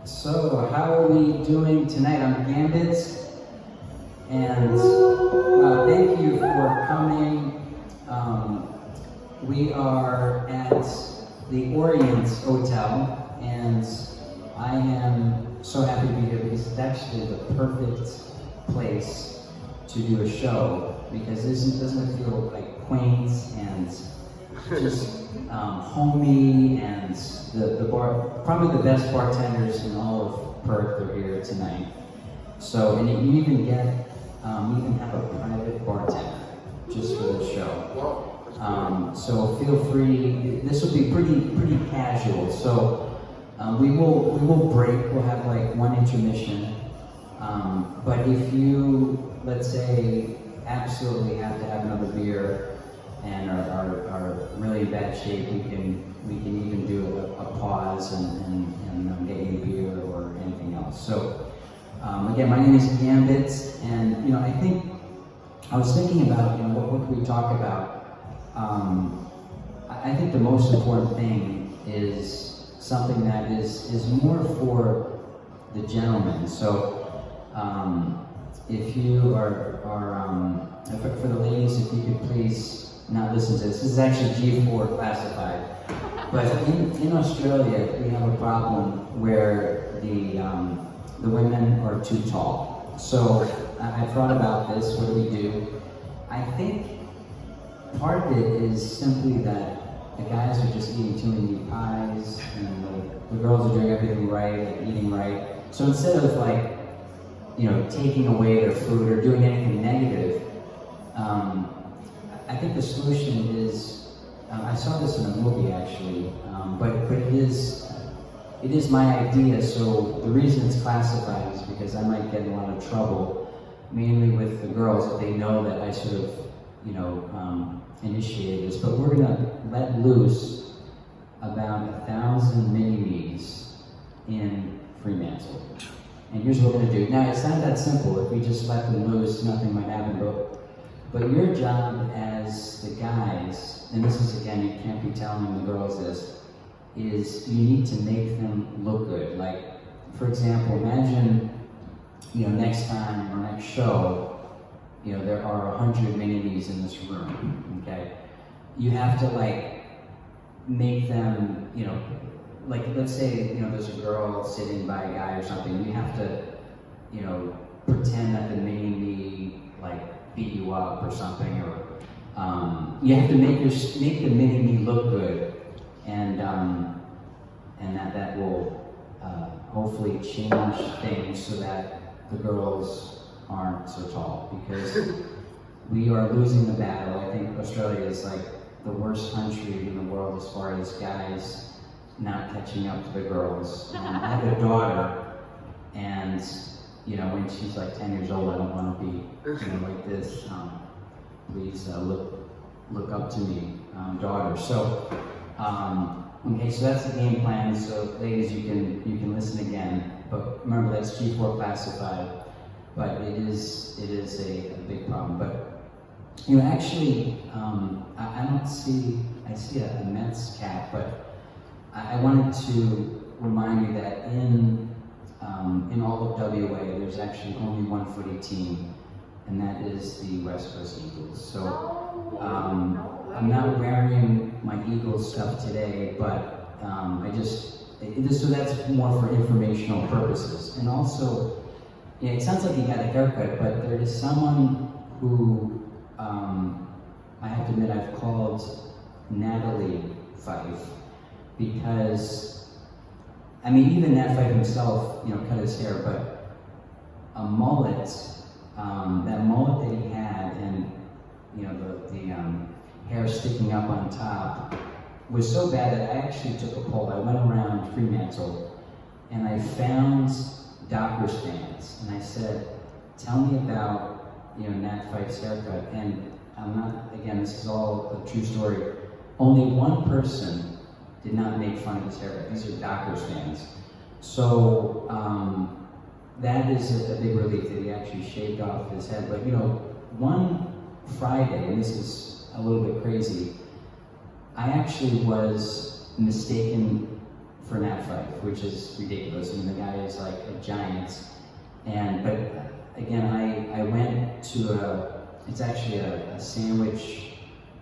So, how are we doing tonight? I'm Gambit, and thank you for coming. We are at the Orient Hotel, and I am so happy to be here because it's actually the perfect place to do a show, because doesn't it feel like quaint and just homey, and the bar, probably the best bartenders in all of Perth are here tonight. So, and you even get, you even have a private bartender just for the show. So feel free. This will be pretty casual. So we will break. We'll have like one intermission. But if you, let's say, absolutely have to have another beer and are really in bad shape, we can even do a pause and get you a beer or anything else. So again, my name is Gambit, and I think I was thinking about what could we talk about. I think the most important thing is something that is more for the gentlemen. So if you are for the ladies, if you could please not listen to this. This is actually G4 classified. But in Australia, we have a problem where the women are too tall. So I thought about this. What do we do? I think part of it is simply that the guys are just eating too many pies, and the girls are doing everything right, like eating right. So instead of like, taking away their food or doing anything negative, I think the solution is, I saw this in a movie actually, but it is my idea. So the reason it's classified is because I might get in a lot of trouble, mainly with the girls, if they know that I sort of, initiated this. But we're gonna let loose about 1,000 mini-me's in Fremantle. And here's what we're gonna do. Now, it's not that simple. If we just let them loose, nothing might happen. But your job as the guys, and this is, again, you can't be telling the girls this, is you need to make them look good. Like, for example, imagine, next time or next show, there are 100 mini-me's in this room, okay? You have to, make them, like, let's say, there's a girl sitting by a guy or something. You have to, pretend that the mini-me, beat you up or something, or you have to make the mini-me look good, and that will hopefully change things so that the girls aren't so tall, because we are losing the battle. I think Australia is like the worst country in the world as far as guys not catching up to the girls. I have a daughter, and when she's like 10 years old, I don't want to be like this. Please look up to me, daughter. So okay, so that's the game plan. So ladies, you can listen again, but remember that's G4 classified. But it is a big problem. But actually, I don't see, I see a Mets cap, but I wanted to remind you that in all of WA, there's actually only one footy team, and that is the West Coast Eagles. So I'm not wearing my Eagles stuff today, but so that's more for informational purposes. And also, it sounds like you got a haircut, but there is someone who I have to admit I've called Natalie Fife, because even Nat Fife himself, cut his hair, but a mullet, that mullet that he had, and the hair sticking up on top, was so bad that I actually took a poll. I went around Fremantle and I found Dockers fans, and I said, tell me about Nat Fife's haircut. And I'm not, again, this is all a true story. Only one person did not make fun of his haircut. These are Dockers fans. So that is a big relief that he actually shaved off his head. But one Friday, and this is a little bit crazy, I actually was mistaken for Nat Fife, which is ridiculous. I mean, the guy is like a giant. But again, I went to it's actually a sandwich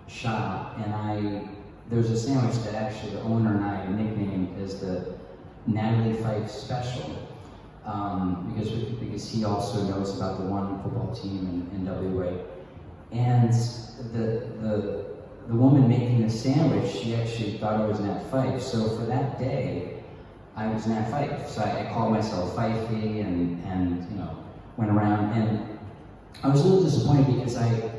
shop, and there's a sandwich that actually the owner and I nicknamed as the Natalie Fife Special, because he also knows about the one football team in WA. And the woman making the sandwich, she actually thought I was Nat Fife. So for that day, I was Nat Fife. So I called myself Fifey and went around. And I was a little disappointed because I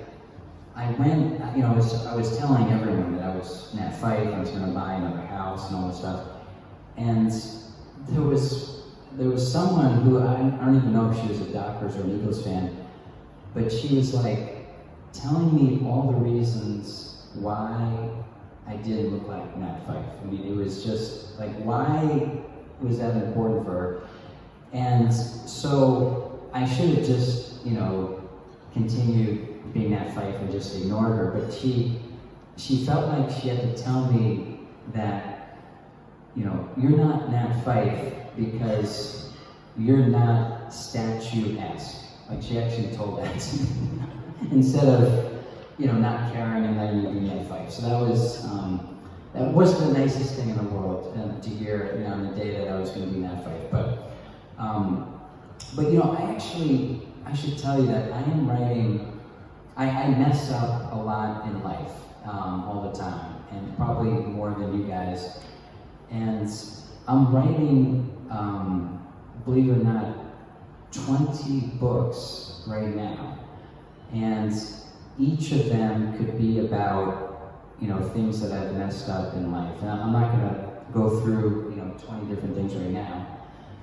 went, I was telling everyone that I was Nat Fife, I was going to buy another house and all this stuff. And there was someone who, I don't even know if she was a Dockers or an Eagles fan, but she was like telling me all the reasons why I didn't look like Nat Fife. I mean, it was just like, why was that important for her? And so I should have just, continued being Nat Fife and just ignored her, but she felt like she had to tell me that, you're not Nat Fife because you're not statuesque. Like, she actually told that to me. Instead of, not caring and letting you be Nat Fife. So that was the nicest thing in the world to hear, on the day that I was going to be Nat Fife. But I should tell you that I am writing, I mess up a lot in life all the time, and probably more than you guys. And I'm writing, believe it or not, 20 books right now. And each of them could be about, things that I've messed up in life. And I'm not going to go through, 20 different things right now.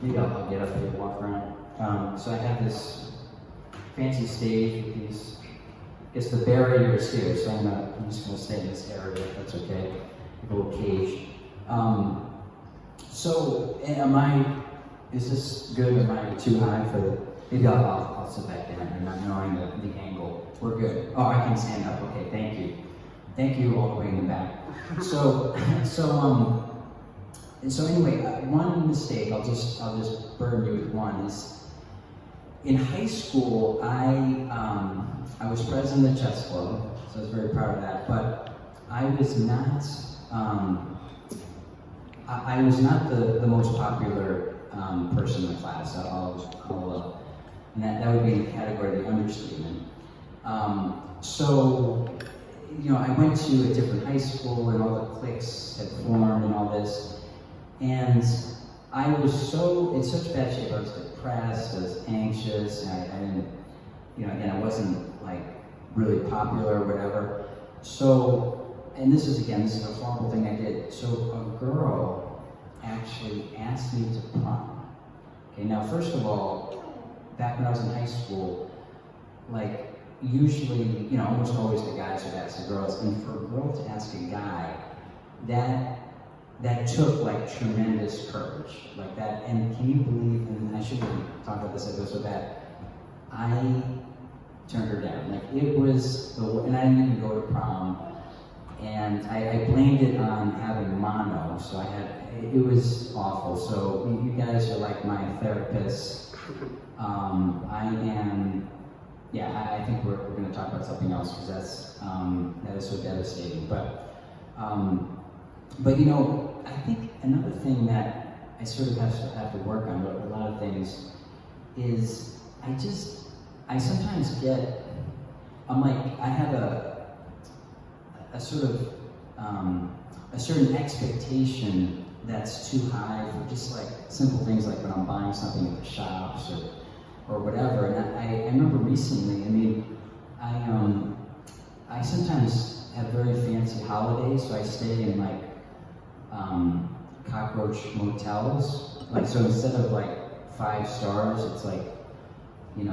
Maybe I'll get up here and walk around. So I have this fancy stage with these, I guess the barrier is here, so I'm just going to stay in this area, if that's okay. A little cage. So, is this good? Am I too high for maybe I'll sit back there and not knowing the angle. We're good. Oh, I can stand up. Okay, thank you. Thank you all the way in the back. So anyway, one mistake, I'll just burden you with one, is in high school, I was president of the chess club, so I was very proud of that, but I was not the most popular person in the class. And that would be in the category of the understatement. I went to a different high school, and all the cliques had formed and all this. And I was in such bad shape. I was depressed, I was anxious, and I didn't, again, I wasn't like really popular or whatever. So, and this is a horrible thing I did. So a girl actually asked me to prom. Okay, now first of all, back when I was in high school, like, usually, almost always the guys would ask the girls, and for a girl to ask a guy, that took like tremendous courage, like that. And can you believe? And I shouldn't talk about this, I feel so bad. I turned her down. Like, it was and I didn't even go to prom, and I blamed it on having mono. So it was awful. So you guys are like my therapists. I think we're going to talk about something else, because that is so devastating. But I think another thing that I sort of have to work on, a lot of things, is I sometimes I have a sort of a certain expectation that's too high for just like simple things, like when I'm buying something at the shops or whatever. And I remember recently, I sometimes have very fancy holidays, so I stay in like cockroach motels. Like, so instead of like 5 stars, it's like, you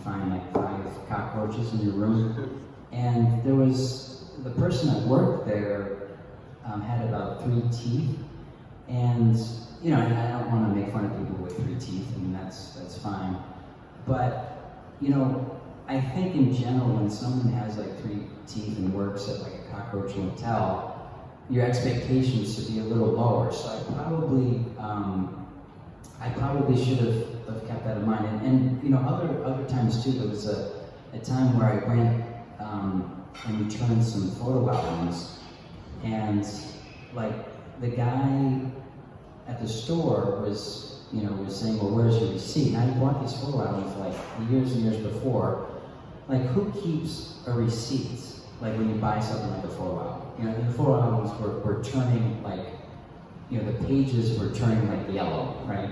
find like 5 cockroaches in your room. And there was, the person that worked there had about 3 teeth. And, and I don't want to make fun of people with 3 teeth, I mean, that's fine. But, I think in general, when someone has like 3 teeth and works at like a cockroach motel, your expectations to be a little lower. So I probably should have kept that in mind. And you know, other times too, there was a time where I went and returned some photo albums, and like the guy at the store was saying, well, where's your receipt? And I bought these photo albums like years and years before. Like, who keeps a receipt? Like when you buy something like a photo album, you know, the photo albums were turning like, you know, the pages were turning like yellow, right?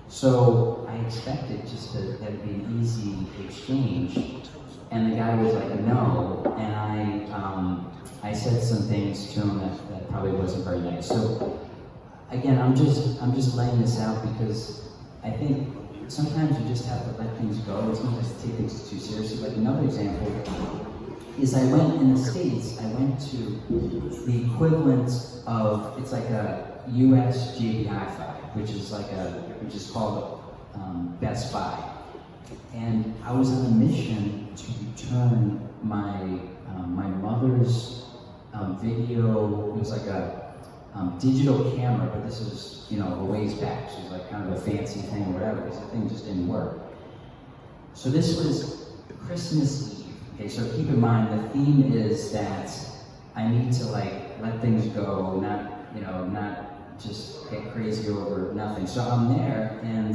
So I expected just that it'd be an easy exchange, and the guy was like, no, and I said some things to him that probably wasn't very nice. So again, I'm just laying this out because I think sometimes you just have to let things go. It's not just take things too seriously. Like another example is I went in the States, I went to the equivalent of, it's like a US GBI file, which is called Best Buy. And I was on a mission to return my mother's video. It was like a digital camera, but this was, you know, a ways back. So it was like kind of a fancy thing or whatever, because the thing just didn't work. So this was Christmas Eve. Okay, so keep in mind the theme is that I need to like let things go, not just get crazy over nothing. So I'm there, and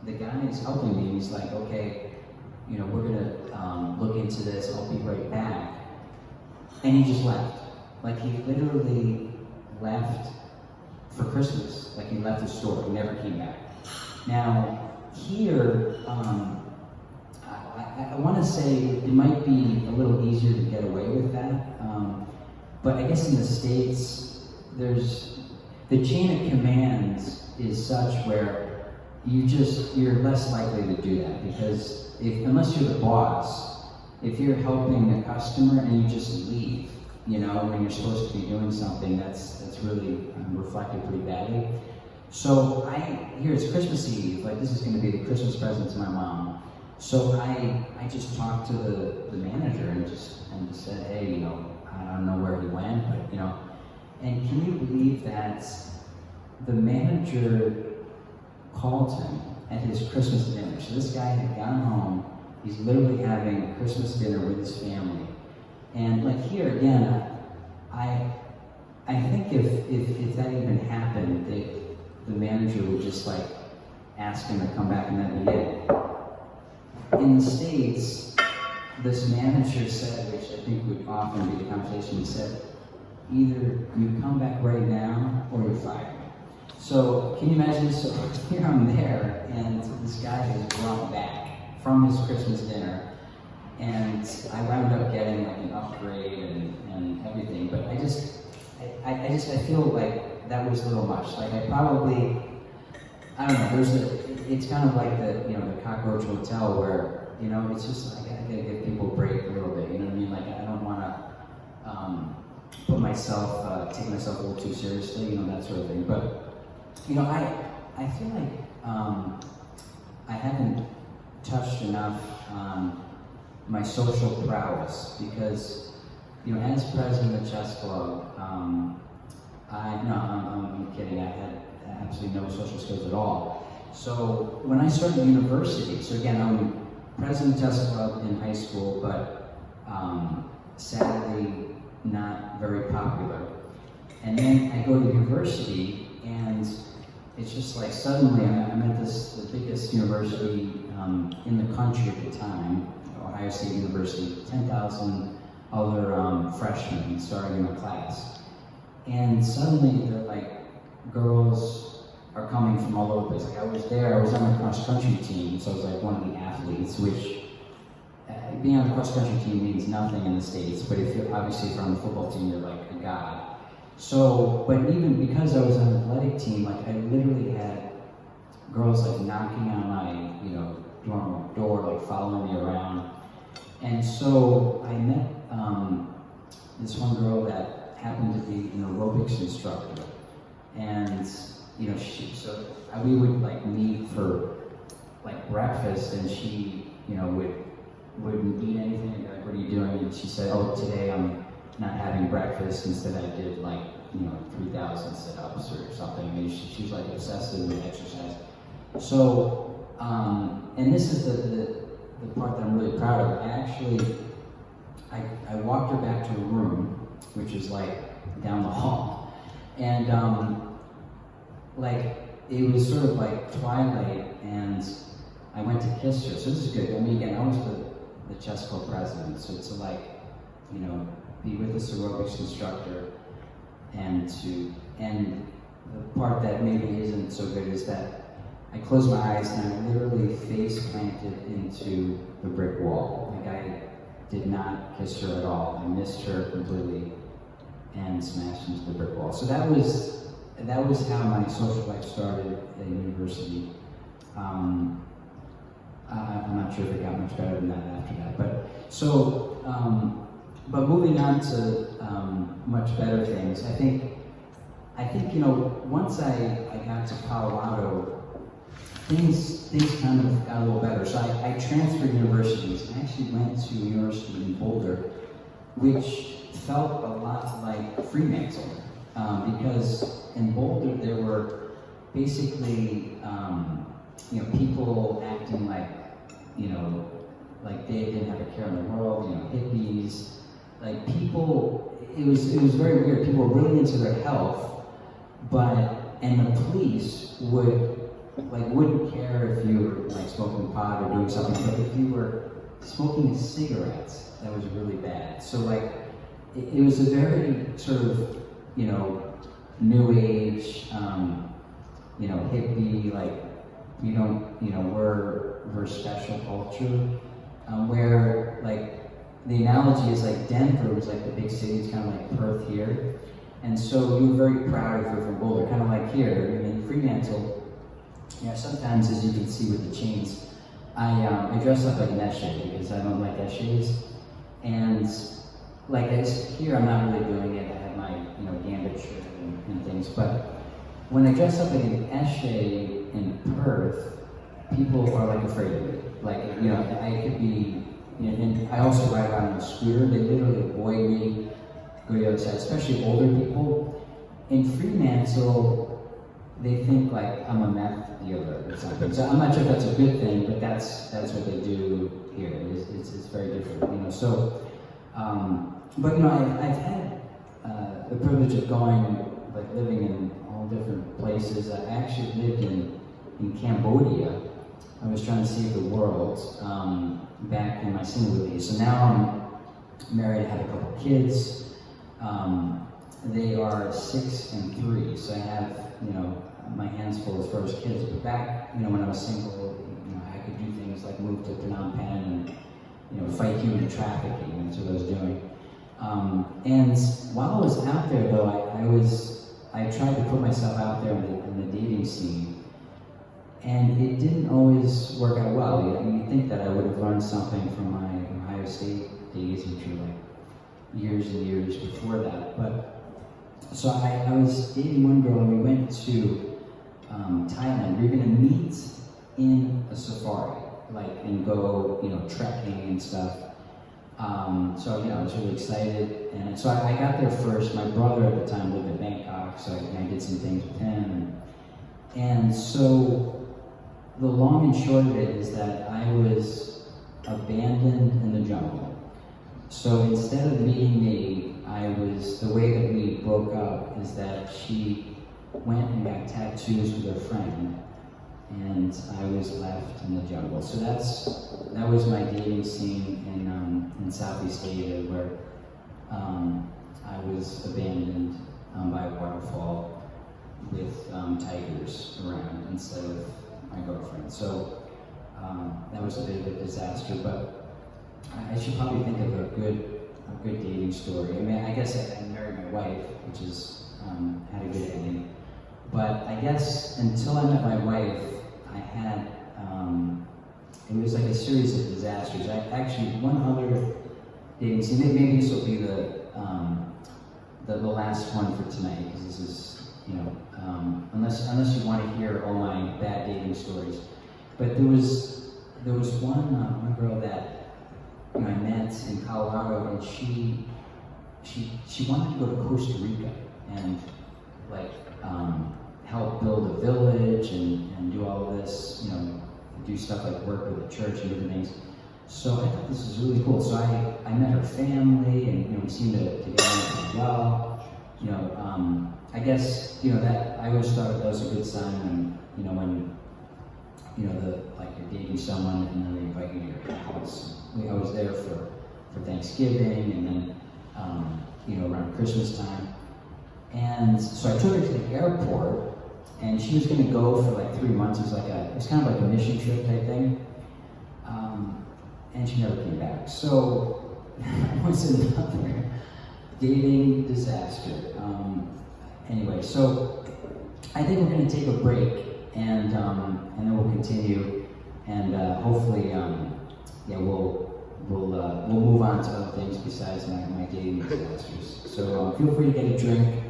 the guy is helping me, and he's like, okay, you know, we're gonna look into this, I'll be right back. And he just left. Like, he literally left for Christmas. Like, he left the store, he never came back. Now, here, I want to say it might be a little easier to get away with that, but I guess in the States, the chain of command is such where you're less likely to do that, because unless you're the boss, if you're helping a customer and you just leave, you know, when you're supposed to be doing something, that's really reflected pretty badly. So here it's Christmas Eve, like this is going to be the Christmas present to my mom. So I just talked to the manager and just said, hey, you know, I don't know where he went, but you know, and can you believe that the manager called him at his Christmas dinner? So this guy had gone home, he's literally having a Christmas dinner with his family. And like here again, I think if that even happened, the manager would just like ask him to come back and that'd be it. In the States, this manager said, which I think would often be the conversation, he said, either you come back right now or you're fired. So can you imagine this? So here I'm there, and this guy is brought back from his Christmas dinner, and I wound up getting like an upgrade and everything. But I feel like that was a little much. Like I don't know. It's kind of like the Cockroach Hotel where, you know, it's just like I gotta give people a break a little bit. You know what I mean? Like I don't want to take myself a little too seriously, you know, that sort of thing. But you know, I feel like I haven't touched enough on my social prowess, because, you know, as president of the chess club, I'm kidding. I had absolutely no social skills at all. So when I started university, so again, I'm president of the chess club in high school, but sadly not very popular. And then I go to university, and it's just like suddenly I'm at the biggest university in the country at the time, Ohio State University, 10,000 other freshmen starting in a class. And suddenly they're like, girls are coming from all over the place. Like I was on the cross country team, so I was like one of the athletes, which being on the cross country team means nothing in the States, but if you're obviously from the football team, you're like a god. So, but even because I was on the athletic team, like I literally had girls like knocking on my, you know, dorm door, like following me around. And so I met this one girl that happened to be an aerobics instructor. And, you know, we would like meet for like breakfast, and she, you know, wouldn't eat anything. I'd be like, what are you doing? And she said, oh, today I'm not having breakfast. Instead I did like 3,000 sit-ups or something. I mean, she's like obsessive with exercise. So, and this is the part that I'm really proud of. I walked her back to her room, which is like down the hall, and like it was sort of like twilight, and I went to kiss her. So this is good. I mean, again, I was the chess club president, so to like, be with this aerobics instructor, and the part that maybe isn't so good is that I closed my eyes and I literally face planted into the brick wall. Like I did not kiss her at all. I missed her completely and smashed into the brick wall. So that was how my social life started at university. I'm not sure if it got much better than that after that. But moving on to much better things, I think once I got to Colorado, things kind of got a little better. So I transferred universities. I actually went to university in Boulder, which felt a lot like Fremantle, because in Boulder there were basically people acting like like they didn't have a care in the world, hippies, like people. It was very weird. People were really into their health, and the police wouldn't care if you were like smoking pot or doing something, but if you were smoking cigarettes, that was really bad. So like it was a very sort of new age, hippie, like we're special culture, where like the analogy is like Denver was like the big city. It's kind of like Perth here, and so you were very proud if you're from Boulder, kind of like here. I mean, Fremantle. Sometimes, as you can see with the chains, I dress up like an Eshay because I don't like Eshays, and like here I'm not really doing it. I have my Gambit shirt and things, but when I dress up like an Eshay in Perth, people are like afraid of me. Like I could be, and I also ride around on a scooter. They literally avoid me, go to the other side, especially older people. In Fremantle, they think like I'm a meth dealer or something. So I'm not sure if that's a good thing, but that's what they do here. It's very different, So, but I've had the privilege of living in all different places. I actually lived in Cambodia. I was trying to see the world back in my single days. So now I'm married. I have a couple kids. They are 6 and 3. So I have my hands full as far as kids. But back when I was single, I could do things like move to Phnom Penh and fight human trafficking. That's what I was doing. And while I was out there, though, I tried to put myself out there in the dating scene, and it didn't always work out well. You'd think that I would have learned something from my Ohio State days, which were like years and years before that. But so I was dating one girl, and we went to Thailand. We were going to meet in a safari, and go trekking and stuff. So I was really excited, and so I got there first. My brother at the time lived in Bangkok, so I did some things with him, and so the long and short of it is that I was abandoned in the jungle. So instead of meeting me, the way that we broke up is that she went and got tattoos with her friend, and I was left in the jungle. So that was my dating scene in Southeast Asia, where I was abandoned by a waterfall with tigers around instead of my girlfriend. So that was a bit of a disaster, but I should probably think of a good dating story. I mean, I guess I married my wife, which is had a good ending. But I guess until I met my wife, I had it was like a series of disasters. I actually one other dating scene. Maybe this will be the last one for tonight, because this is unless you want to hear all my bad dating stories. But there was one girl that I met in Colorado, and she wanted to go to Costa Rica. and like help build a village and do all of this, you know, do stuff like work with the church and different things. So I thought this was really cool. So I met her family, and you know, we seemed to get on really well. You know, I guess you know that I always thought that was a good sign when you know like you're dating someone and then they invite you to your house. I was there for Thanksgiving, and then you know, around Christmas time. And so I took her to the airport, and she was going to go for like 3 months. It was kind of like a mission trip type thing. And she never came back. So it was another dating disaster. Anyway, so I think we're going to take a break, and then we'll continue, and hopefully, yeah, we'll move on to other things besides my dating disasters. So feel free to get a drink,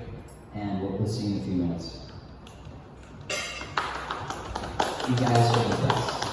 and we'll see you in a few minutes. You guys are the best.